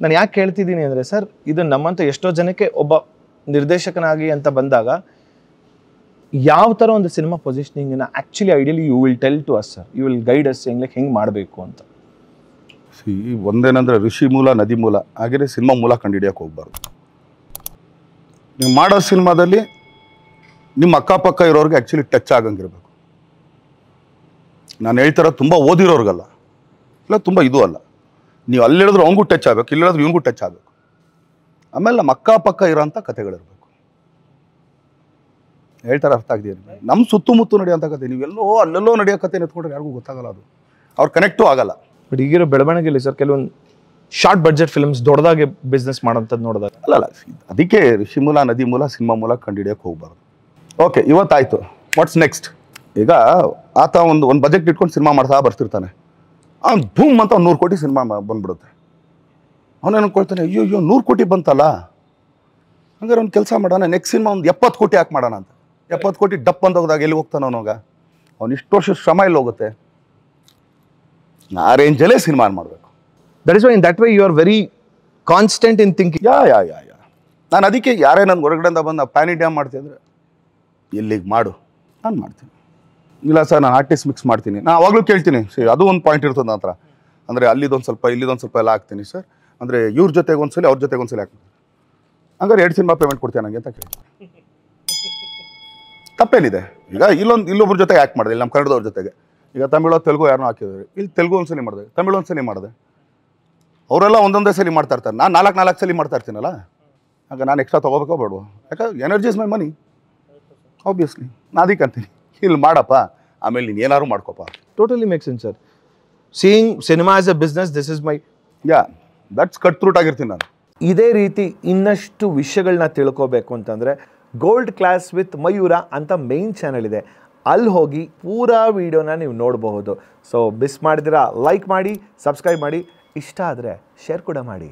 ನಾನು ಯಾಕೆ ಕೇಳ್ತಿದ್ದೀನಿ ಅಂದರೆ ಸರ್, ಇದು ನಮ್ಮಂತ ಎಷ್ಟೋ ಜನಕ್ಕೆ ಒಬ್ಬ ನಿರ್ದೇಶಕನಾಗಿ ಅಂತ ಬಂದಾಗ ಯಾವ ಥರ ಒಂದು ಸಿನಿಮಾ ಪೊಸಿಷನಿಂಗ್ನ actually ideally you will tell to us sir, you will guide us ಹೆಂಗೆ ಮಾಡಬೇಕು ಅಂತ. ಒಂದೇನಂದರೆ ಋಷಿ ಮೂಲ ನದಿ ಮೂಲ ಹಾಗೆಯೇ ಸಿನಿಮಾ ಮೂಲ ಕಂಡುಹಿಡಿಯೋಕೆ ಹೋಗ್ಬಾರ್ದು. ನೀವು ಮಾಡೋ ಸಿನಿಮಾದಲ್ಲಿ ನಿಮ್ಮ ಅಕ್ಕಪಕ್ಕ ಇರೋರಿಗೆ ಆ್ಯಕ್ಚುಲಿ ಟಚ್ ಆಗಂಗಿರ್ಬೇಕು. ನಾನು ಹೇಳ್ತಾರ ತುಂಬ ಓದಿರೋರ್ಗಲ್ಲ, ಇಲ್ಲ ತುಂಬ ಇದು ಅಲ್ಲ. ನೀವು ಅಲ್ಲಿ ಹೇಳಿದ್ರು ಅವನಿಗೂ ಟಚ್ ಆಗಬೇಕು, ಇಲ್ಲಿ ಹೇಳಿದ್ರು ಇವನಿಗೂ ಟಚ್ ಆಗಬೇಕು. ಆಮೇಲೆ ನಮ್ಮ ಅಕ್ಕಪಕ್ಕ ಇರೋಂಥ ಕಥೆಗಳಿರ್ಬೇಕು. ಹೇಳ್ತಾರೆ ಅರ್ಥ ಆಗಿದೆಯಾ? ನಮ್ಮ ಸುತ್ತಮುತ್ತ ನಡೆಯೋಂಥ ಕತೆ, ನೀವೆಲ್ಲೋ ಅಲ್ಲೆಲ್ಲೋ ನಡೆಯೋ ಕತೆ ಎತ್ಕೊಂಡ್ರೆ ಯಾರಿಗೂ ಗೊತ್ತಾಗಲ್ಲ, ಅದು ಅವ್ರು ಕನೆಕ್ಟೂ ಆಗಲ್ಲ. ಬಟ್ ಈಗಿರೋ ಬೆಳವಣಿಗೆಯಲ್ಲಿ ಸರ್ ಕೆಲವೊಂದು ಶಾರ್ಟ್ ಬಡ್ಜೆಟ್ ಫಿಲ್ಮ್ಸ್ ದೊಡ್ಡದಾಗಿ ಬಿಸ್ನೆಸ್ ಮಾಡೋಂಥದ್ದು ನೋಡಿದಾಗ ಅಲ್ಲ, ಅದಕ್ಕೆ ಋಷಿ ಮೂಲ ನದಿ ಮೂಲ ಸಿನಿಮಾ ಮೂಲ ಕಂಡುಹಿಡಿಯೋಕೆ ಹೋಗ್ಬಾರ್ದು. ಓಕೆ, ಇವತ್ತಾಯಿತು, ವಾಟ್ಸ್ ನೆಕ್ಸ್ಟ್? ಈಗ ಆತ ಒಂದು ಬಜೆಟ್ ಇಟ್ಕೊಂಡು ಸಿನಿಮಾ ಮಾಡ್ತಾ ಬರ್ತಿರ್ತಾನೆ. ಅವ್ನು ಭೂಮ್ ಅಂತ ಒಂದು 100 ಕೋಟಿ ಸಿನಿಮಾ ಬಂದ್ಬಿಡುತ್ತೆ. ಅವನೇನು ಅನ್ಕೊಳ್ತಾನೆ, ಅಯ್ಯೋ 100 ಕೋಟಿ ಬಂತಲ್ಲ, ಹಂಗಾರೆ ಅವ್ನು ಕೆಲಸ ಮಾಡೋಣ, ನೆಕ್ಸ್ಟ್ ಸಿನಿಮಾ ಒಂದು 70 ಕೋಟಿ ಯಾಕೆ ಮಾಡೋಣ ಅಂತ. 70 ಕೋಟಿ ಡಪ್ ಅಂತ ಹೋದಾಗ ಎಲ್ಲಿ ಹೋಗ್ತಾನೆ ಅವನಾಗ? ಅವ್ನು ಇಷ್ಟು ವರ್ಷ ಶ್ರಮ ಇಲ್ಲಿ ಹೋಗುತ್ತೆ. ಆ ರೇಂಜಲ್ಲೇ ಸಿನಿಮಾ ಮಾಡಬೇಕು. That is why in that way you are very constant in thinking. Yeah ನಾನು ಅದಕ್ಕೆ ಯಾರೇ ನನ್ನ ಹೊರಗಡೆಯಿಂದ ಬಂದು ಪ್ಯಾನ್ ಇಂಡಿಯಾ ಮಾಡ್ತಿದ್ರೆ ಇಲ್ಲಿಗೆ ಮಾಡು, ನಾನು ಮಾಡ್ತೀನಿ. ಇಲ್ಲ ಸರ್ ನಾನು ಆರ್ಟಿಸ್ಟ್ ಮಿಕ್ಸ್ ಮಾಡ್ತೀನಿ, ನಾನು ಅವಾಗಲೂ ಕೇಳ್ತೀನಿ. ಅದು ಒಂದು ಪಾಯಿಂಟ್ ಇರ್ತದೆ ನನ್ನ ಹತ್ರ. ಅಂದರೆ ಅಲ್ಲಿದೊಂದು ಸ್ವಲ್ಪ ಇಲ್ಲಿದೊಂದು ಸ್ವಲ್ಪ ಎಲ್ಲ ಹಾಕ್ತೀನಿ ಸರ್. ಅಂದರೆ ಇವ್ರ ಜೊತೆಗೆ ಒಂದ್ಸಲಿ ಅವ್ರ ಜೊತೆಗೆ ಒಂದ್ಸಲಿ ಹಾಕ್ತೀನಿ. ಹಂಗಾರೆ 2 ಸಿನಿಮಾ ಪೇಮೆಂಟ್ ಕೊಡ್ತೀನಿ ನನಗೆ ಅಂತ ಕೇಳ್ತೀನಿ. ತಪ್ಪೇನಿದೆ? ಈಗ ಇಲ್ಲೊಬ್ಬರ ಜೊತೆ ಯಾಕೆ ಮಾಡಿದೆ, ಇಲ್ಲಿ ನಮ್ಮ ಕನ್ನಡದವ್ರ ಜೊತೆಗೆ. ಈಗ ತಮಿಳು ತೆಲುಗು ಯಾರನ್ನೂ ಹಾಕಿದ್ರು, ಇಲ್ಲಿ ತೆಲುಗು ಒಂದ್ಸಲಿ ಮಾಡಿದೆ, ತಮಿಳು ಒಂದ್ಸಲಿ ಮಾಡಿದೆ. ಅವರೆಲ್ಲ ಒಂದೊಂದೇ ಸಲ ಮಾಡ್ತಾ ಇರ್ತಾರೆ, ನಾನು 4 ಸಲ ಮಾಡ್ತಾ ಇರ್ತೀನಲ್ಲ. ಆಗ ನಾನು ಎಕ್ಸ್ಟ್ರಾ ತೊಗೋಬೇಕೋ ಬೇಡವೋ? ಯಾಕಂದ್ರೆ energy is my money, obviously. ನಾನು ಅದಕ್ಕೆ ಅಂತೀನಿ, ಇಲ್ಲಿ ಮಾಡಪ್ಪ, ಆಮೇಲೆ ನೀನು ಏನಾದ್ರು ಮಾಡ್ಕೋಪ್ಪ. Totally make sense sir. Seeing cinema as a business, this is my that's cut throat ಆಗಿರ್ತೀನಿ ನಾನು. ಇದೇ ರೀತಿ ಇನ್ನಷ್ಟು ವಿಷಯಗಳನ್ನ ತಿಳ್ಕೋಬೇಕು ಅಂತಂದರೆ ಗೋಲ್ಡ್ ಕ್ಲಾಸ್ ವಿತ್ ಮಯೂರ ಅಂತ ಮೇನ್ ಚಾನಲ್ ಇದೆ, ಅಲ್ಲಿ ಹೋಗಿ ಪೂರಾ ವೀಡಿಯೋನ ನೀವು ನೋಡಬಹುದು. ಸೊ ಮಿಸ್ ಮಾಡಿದಿರಾ ಲೈಕ್ ಮಾಡಿ, ಸಬ್ಸ್ಕ್ರೈಬ್ ಮಾಡಿ, ಇಷ್ಟ ಆದರೆ ಶೇರ್ ಕೂಡ ಮಾಡಿ.